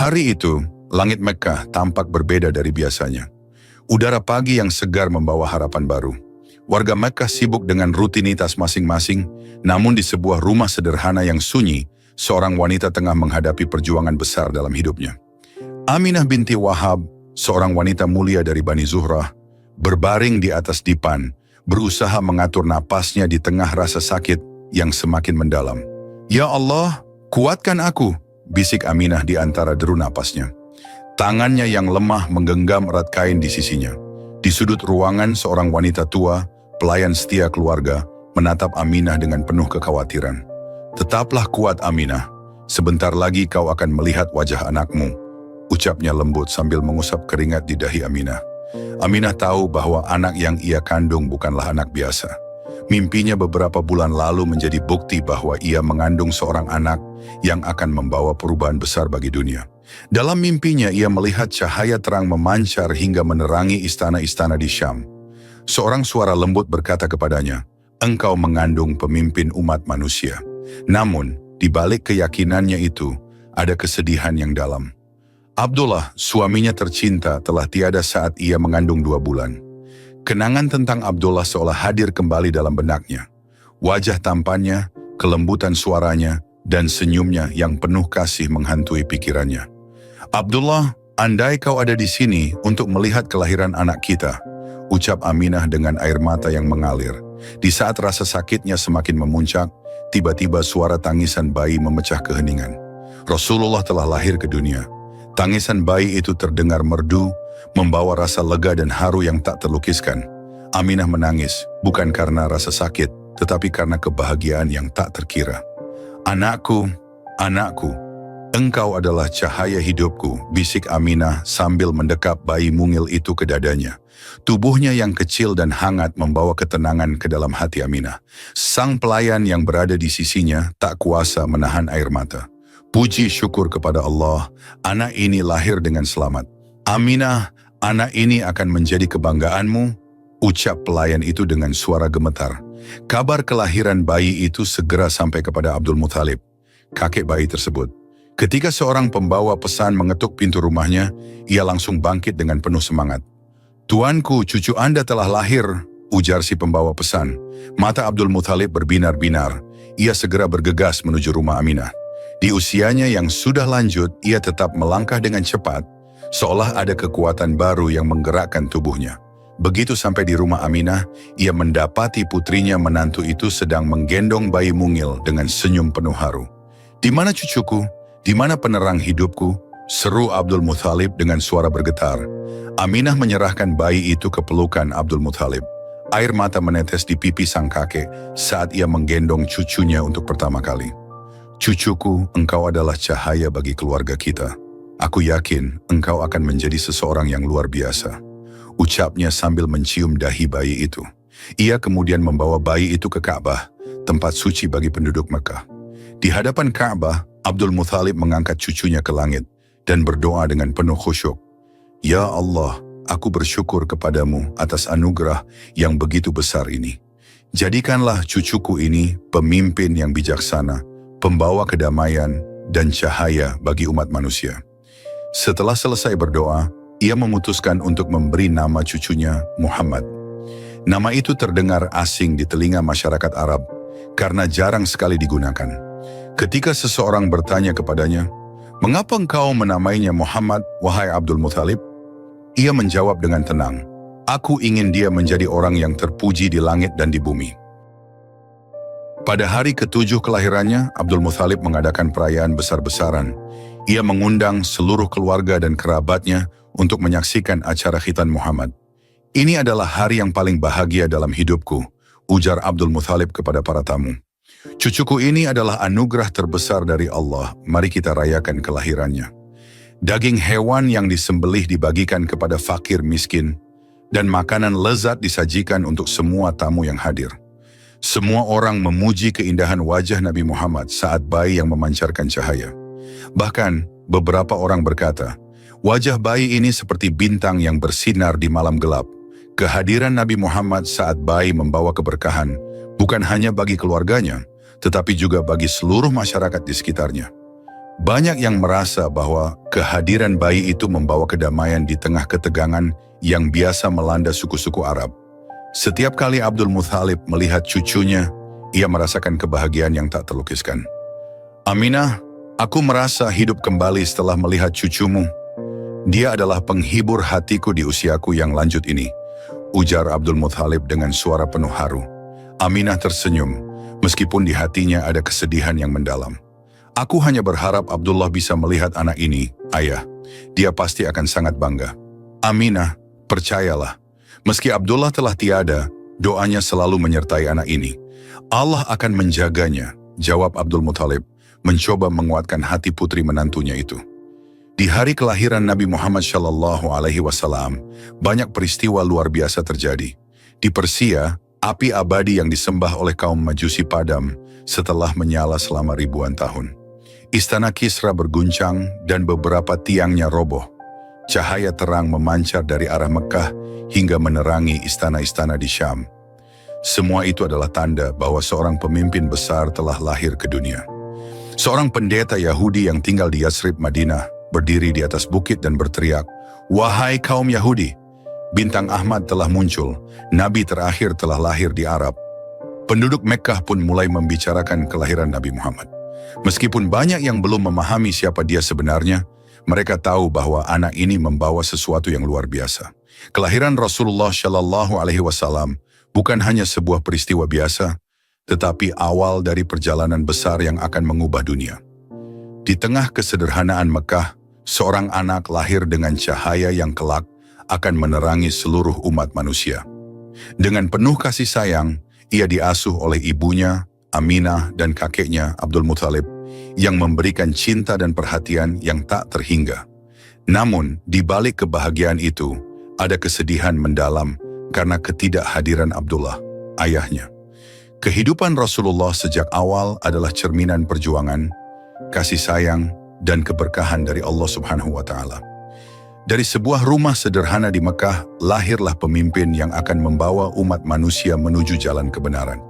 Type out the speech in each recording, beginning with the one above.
Hari itu, langit Mekkah tampak berbeda dari biasanya. Udara pagi yang segar membawa harapan baru. Warga Mekkah sibuk dengan rutinitas masing-masing, namun di sebuah rumah sederhana yang sunyi, seorang wanita tengah menghadapi perjuangan besar dalam hidupnya. Aminah binti Wahab, seorang wanita mulia dari Bani Zuhrah, berbaring di atas dipan, berusaha mengatur napasnya di tengah rasa sakit yang semakin mendalam. "Ya Allah, kuatkan aku," bisik Aminah di antara deru napasnya. Tangannya yang lemah menggenggam erat kain di sisinya. Di sudut ruangan, seorang wanita tua, pelayan setia keluarga, menatap Aminah dengan penuh kekhawatiran. "Tetaplah kuat Aminah, sebentar lagi kau akan melihat wajah anakmu," ucapnya lembut sambil mengusap keringat di dahi Aminah. Aminah tahu bahwa anak yang ia kandung bukanlah anak biasa. Mimpinya beberapa bulan lalu menjadi bukti bahwa ia mengandung seorang anak yang akan membawa perubahan besar bagi dunia. Dalam mimpinya ia melihat cahaya terang memancar hingga menerangi istana-istana di Syam. Seorang suara lembut berkata kepadanya, "Engkau mengandung pemimpin umat manusia." Namun, di balik keyakinannya itu, ada kesedihan yang dalam. Abdullah, suaminya tercinta, telah tiada saat ia mengandung 2 bulan. Kenangan tentang Abdullah seolah hadir kembali dalam benaknya. Wajah tampannya, kelembutan suaranya, dan senyumnya yang penuh kasih menghantui pikirannya. "Abdullah, andai kau ada di sini untuk melihat kelahiran anak kita," ucap Aminah dengan air mata yang mengalir. Di saat rasa sakitnya semakin memuncak, tiba-tiba suara tangisan bayi memecah keheningan. Rasulullah telah lahir ke dunia. Tangisan bayi itu terdengar merdu, membawa rasa lega dan haru yang tak terlukiskan. Aminah menangis, bukan karena rasa sakit, tetapi karena kebahagiaan yang tak terkira. "Anakku, anakku, engkau adalah cahaya hidupku," bisik Aminah sambil mendekap bayi mungil itu ke dadanya. Tubuhnya yang kecil dan hangat membawa ketenangan ke dalam hati Aminah. Sang pelayan yang berada di sisinya tak kuasa menahan air mata. "Puji syukur kepada Allah, anak ini lahir dengan selamat. Aminah, anak ini akan menjadi kebanggaanmu," ucap pelayan itu dengan suara gemetar. Kabar kelahiran bayi itu segera sampai kepada Abdul Muthalib, kakek bayi tersebut. Ketika seorang pembawa pesan mengetuk pintu rumahnya, ia langsung bangkit dengan penuh semangat. "Tuanku, cucu Anda telah lahir," ujar si pembawa pesan. Mata Abdul Muthalib berbinar-binar. Ia segera bergegas menuju rumah Aminah. Di usianya yang sudah lanjut, ia tetap melangkah dengan cepat, seolah ada kekuatan baru yang menggerakkan tubuhnya. Begitu sampai di rumah Aminah, ia mendapati putrinya menantu itu sedang menggendong bayi mungil dengan senyum penuh haru. "Di mana cucuku? Di mana penerang hidupku?" seru Abdul Muthalib dengan suara bergetar. Aminah menyerahkan bayi itu ke pelukan Abdul Muthalib. Air mata menetes di pipi sang kakek saat ia menggendong cucunya untuk pertama kali. "Cucuku, engkau adalah cahaya bagi keluarga kita. Aku yakin engkau akan menjadi seseorang yang luar biasa," ucapnya sambil mencium dahi bayi itu. Ia kemudian membawa bayi itu ke Ka'bah, tempat suci bagi penduduk Mekah. Di hadapan Ka'bah, Abdul Muthalib mengangkat cucunya ke langit dan berdoa dengan penuh khusyuk. "Ya Allah, aku bersyukur kepadamu atas anugerah yang begitu besar ini. Jadikanlah cucuku ini pemimpin yang bijaksana, pembawa kedamaian dan cahaya bagi umat manusia." Setelah selesai berdoa, ia memutuskan untuk memberi nama cucunya Muhammad. Nama itu terdengar asing di telinga masyarakat Arab karena jarang sekali digunakan. Ketika seseorang bertanya kepadanya, "Mengapa engkau menamainya Muhammad, wahai Abdul Muthalib?" Ia menjawab dengan tenang, "Aku ingin dia menjadi orang yang terpuji di langit dan di bumi." Pada hari ke-7 kelahirannya, Abdul Muthalib mengadakan perayaan besar-besaran. Ia mengundang seluruh keluarga dan kerabatnya untuk menyaksikan acara khitan Muhammad. "Ini adalah hari yang paling bahagia dalam hidupku," ujar Abdul Muthalib kepada para tamu. "Cucuku ini adalah anugerah terbesar dari Allah, mari kita rayakan kelahirannya." Daging hewan yang disembelih dibagikan kepada fakir miskin, dan makanan lezat disajikan untuk semua tamu yang hadir. Semua orang memuji keindahan wajah Nabi Muhammad saat bayi yang memancarkan cahaya. Bahkan, beberapa orang berkata, "Wajah bayi ini seperti bintang yang bersinar di malam gelap." Kehadiran Nabi Muhammad saat bayi membawa keberkahan, bukan hanya bagi keluarganya, tetapi juga bagi seluruh masyarakat di sekitarnya. Banyak yang merasa bahwa kehadiran bayi itu membawa kedamaian di tengah ketegangan yang biasa melanda suku-suku Arab. Setiap kali Abdul Muthalib melihat cucunya, ia merasakan kebahagiaan yang tak terlukiskan. "Aminah, aku merasa hidup kembali setelah melihat cucumu. Dia adalah penghibur hatiku di usiaku yang lanjut ini," ujar Abdul Muthalib dengan suara penuh haru. Aminah tersenyum, meskipun di hatinya ada kesedihan yang mendalam. "Aku hanya berharap Abdullah bisa melihat anak ini, ayah. Dia pasti akan sangat bangga." "Aminah, percayalah, meski Abdullah telah tiada, doanya selalu menyertai anak ini. Allah akan menjaganya," jawab Abdul Muthalib, mencoba menguatkan hati putri menantunya itu. Di hari kelahiran Nabi Muhammad SAW, banyak peristiwa luar biasa terjadi. Di Persia, api abadi yang disembah oleh kaum Majusi padam setelah menyala selama ribuan tahun. Istana Kisra berguncang dan beberapa tiangnya roboh. Cahaya terang memancar dari arah Mekah hingga menerangi istana-istana di Syam. Semua itu adalah tanda bahwa seorang pemimpin besar telah lahir ke dunia. Seorang pendeta Yahudi yang tinggal di Yathrib, Madinah, berdiri di atas bukit dan berteriak, "Wahai kaum Yahudi, bintang Ahmad telah muncul, Nabi terakhir telah lahir di Arab." Penduduk Mekkah pun mulai membicarakan kelahiran Nabi Muhammad. Meskipun banyak yang belum memahami siapa dia sebenarnya, mereka tahu bahwa anak ini membawa sesuatu yang luar biasa. Kelahiran Rasulullah Shallallahu Alaihi Wasallam bukan hanya sebuah peristiwa biasa, tetapi awal dari perjalanan besar yang akan mengubah dunia. Di tengah kesederhanaan Mekah, seorang anak lahir dengan cahaya yang kelak akan menerangi seluruh umat manusia. Dengan penuh kasih sayang, ia diasuh oleh ibunya, Aminah, dan kakeknya Abdul Muthalib, yang memberikan cinta dan perhatian yang tak terhingga. Namun, di balik kebahagiaan itu, ada kesedihan mendalam karena ketidakhadiran Abdullah, ayahnya. Kehidupan Rasulullah sejak awal adalah cerminan perjuangan, kasih sayang, dan keberkahan dari Allah Subhanahu wa Ta'ala. Dari sebuah rumah sederhana di Mekah, lahirlah pemimpin yang akan membawa umat manusia menuju jalan kebenaran.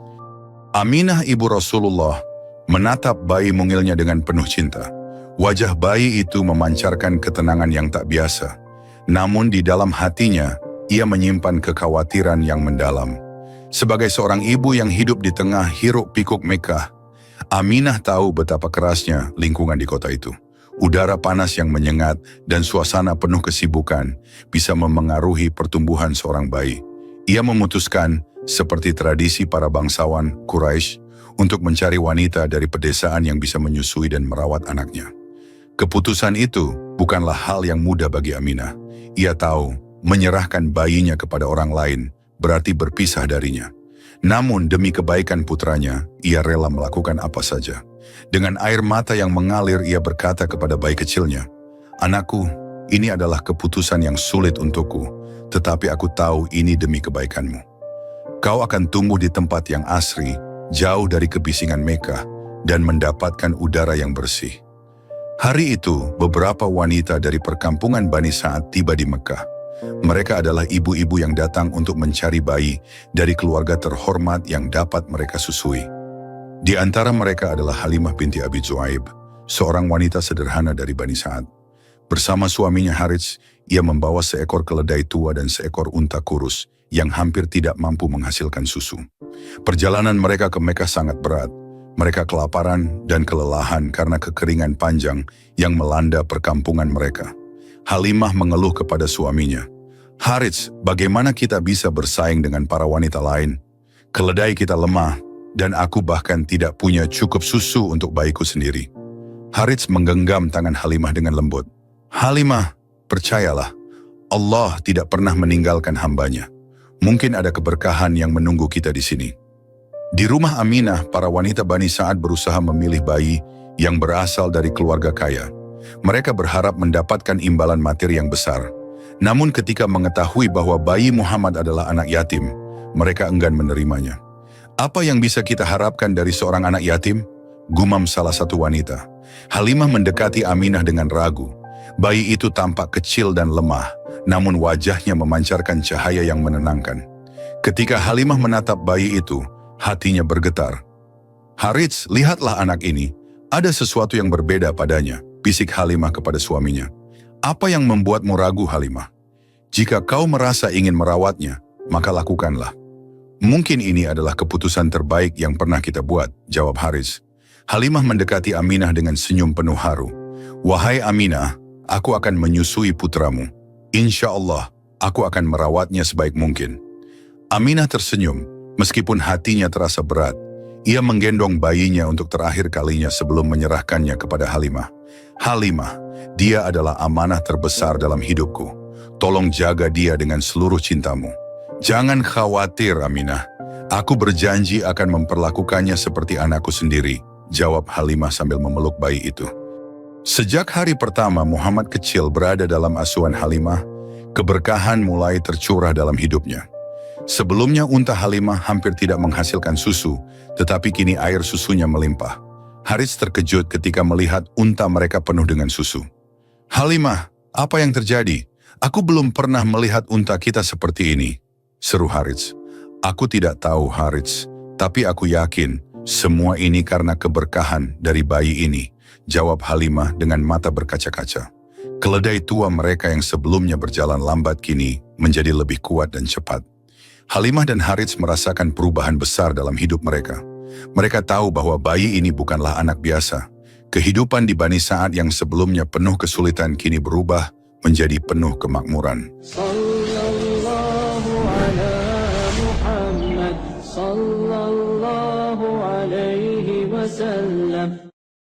Aminah, ibu Rasulullah, menatap bayi mungilnya dengan penuh cinta. Wajah bayi itu memancarkan ketenangan yang tak biasa. Namun di dalam hatinya, ia menyimpan kekhawatiran yang mendalam. Sebagai seorang ibu yang hidup di tengah hiruk-pikuk Mekah, Aminah tahu betapa kerasnya lingkungan di kota itu. Udara panas yang menyengat dan suasana penuh kesibukan bisa memengaruhi pertumbuhan seorang bayi. Ia memutuskan, seperti tradisi para bangsawan Quraisy, untuk mencari wanita dari pedesaan yang bisa menyusui dan merawat anaknya. Keputusan itu bukanlah hal yang mudah bagi Aminah. Ia tahu, menyerahkan bayinya kepada orang lain berarti berpisah darinya. Namun demi kebaikan putranya, ia rela melakukan apa saja. Dengan air mata yang mengalir, ia berkata kepada bayi kecilnya, "Anakku, ini adalah keputusan yang sulit untukku, tetapi aku tahu ini demi kebaikanmu. Kau akan tumbuh di tempat yang asri, jauh dari kebisingan Mekah, dan mendapatkan udara yang bersih." Hari itu, beberapa wanita dari perkampungan Bani Sa'ad tiba di Mekah. Mereka adalah ibu-ibu yang datang untuk mencari bayi dari keluarga terhormat yang dapat mereka susui. Di antara mereka adalah Halimah binti Abi Zuaib, seorang wanita sederhana dari Bani Sa'ad. Bersama suaminya Harits, ia membawa seekor keledai tua dan seekor unta kurus yang hampir tidak mampu menghasilkan susu. Perjalanan mereka ke Mekah sangat berat. Mereka kelaparan dan kelelahan karena kekeringan panjang yang melanda perkampungan mereka. Halimah mengeluh kepada suaminya, "Harits, bagaimana kita bisa bersaing dengan para wanita lain? Keledai kita lemah, dan aku bahkan tidak punya cukup susu untuk bayiku sendiri." Harits menggenggam tangan Halimah dengan lembut. "Halimah, percayalah, Allah tidak pernah meninggalkan hambanya. Mungkin ada keberkahan yang menunggu kita di sini." Di rumah Aminah, para wanita Bani Sa'ad berusaha memilih bayi yang berasal dari keluarga kaya. Mereka berharap mendapatkan imbalan materi yang besar. Namun ketika mengetahui bahwa bayi Muhammad adalah anak yatim, mereka enggan menerimanya. "Apa yang bisa kita harapkan dari seorang anak yatim?" gumam salah satu wanita. Halimah mendekati Aminah dengan ragu. Bayi itu tampak kecil dan lemah, namun wajahnya memancarkan cahaya yang menenangkan. Ketika Halimah menatap bayi itu, hatinya bergetar. "Harits, lihatlah anak ini. Ada sesuatu yang berbeda padanya, bisik Halimah kepada suaminya. Apa yang membuatmu ragu, Halimah? Jika kau merasa ingin merawatnya, maka lakukanlah. Mungkin ini adalah keputusan terbaik yang pernah kita buat, jawab Haris. Halimah mendekati Aminah dengan senyum penuh haru. Wahai Aminah, aku akan menyusui putramu. Insya Allah, aku akan merawatnya sebaik mungkin. Aminah tersenyum, meskipun hatinya terasa berat. Ia menggendong bayinya untuk terakhir kalinya sebelum menyerahkannya kepada Halimah. Halimah, dia adalah amanah terbesar dalam hidupku. Tolong jaga dia dengan seluruh cintamu. Jangan khawatir, Aminah. Aku berjanji akan memperlakukannya seperti anakku sendiri, jawab Halimah sambil memeluk bayi itu. Sejak hari pertama Muhammad kecil berada dalam asuhan Halimah, keberkahan mulai tercurah dalam hidupnya. Sebelumnya unta Halimah hampir tidak menghasilkan susu, tetapi kini air susunya melimpah. Haris terkejut ketika melihat unta mereka penuh dengan susu. Halimah, apa yang terjadi? Aku belum pernah melihat unta kita seperti ini, seru Haris. Aku tidak tahu, Haris, tapi aku yakin semua ini karena keberkahan dari bayi ini, jawab Halimah dengan mata berkaca-kaca. Keledai tua mereka yang sebelumnya berjalan lambat kini menjadi lebih kuat dan cepat. Halimah dan Haris merasakan perubahan besar dalam hidup mereka. Mereka tahu bahwa bayi ini bukanlah anak biasa. Kehidupan di Bani Sa'ad yang sebelumnya penuh kesulitan kini berubah menjadi penuh kemakmuran.